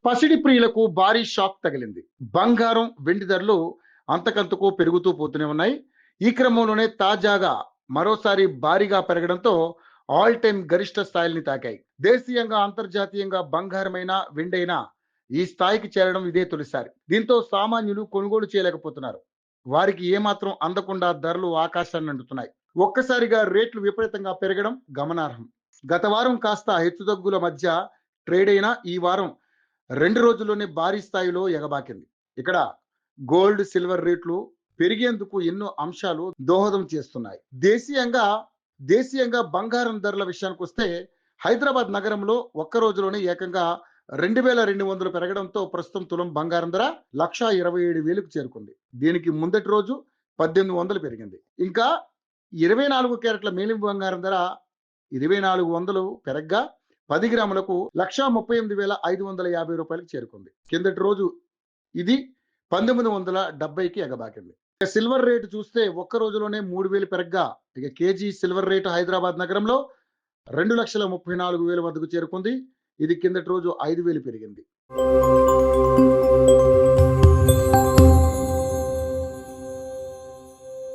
పసిడి ప్రియులకు భారీ షాక్ తగిలింది. బంగారం, వెండి ధరలు అంతకంతకు పెరుగుతూ పోతూనే ఉన్నాయి. ఈ క్రమంలోనే తాజాగా మరోసారి భారీగా పెరగడంతో ఆల్ టైమ్ గరిష్ట స్థాయిల్ని తాకాయి. దేశీయంగా, అంతర్జాతీయంగా బంగారమైన, వెండైనా ఈ స్థాయికి చేరడం ఇదే తొలిసారి. దీంతో సామాన్యులు కొనుగోలు చేయలేకపోతున్నారు. వారికి ఏమాత్రం అందకుండా ధరలు ఆకాశాన్ని అంటుతున్నాయి. ఒక్కసారిగా రేట్లు విపరీతంగా పెరగడం గమనార్హం. గత వారం కాస్త హెచ్చుతగ్గుల మధ్య ట్రేడ్ అయిన ఈ వారం 2 రోజుల్లోనే భారీ స్థాయిలో ఎగబాకింది. ఇక్కడ గోల్డ్, సిల్వర్ రేట్లు పెరిగేందుకు ఎన్నో అంశాలు దోహదం చేస్తున్నాయి. దేశీయంగా బంగారం ధరల విషయానికొస్తే హైదరాబాద్ నగరంలో ఒక్క రోజులోనే ఏకంగా 2200 పెరగడంతో ప్రస్తుతం తులం బంగారం ధర 1,27,000కు చేరుకుంది. దీనికి ముందటి రోజు 1800 పెరిగింది. ఇంకా 24 క్యారెట్ల మేలిం బంగారం ధర 2400 పెరగ్గా 10 గ్రాములకు 1,38,550 రూపాయలకు చేరుకుంది. కిందటి రోజు ఇది 1970కి ఎగబాకింది. ఇక సిల్వర్ రేటు చూస్తే ఒక్క రోజులోనే 3000 పెరగ్గా ఇక కేజీ సిల్వర్ రేటు హైదరాబాద్ నగరంలో 2,34,000 వద్దకు చేరుకుంది. ఇది కిందటి రోజు 5,000 పెరిగింది.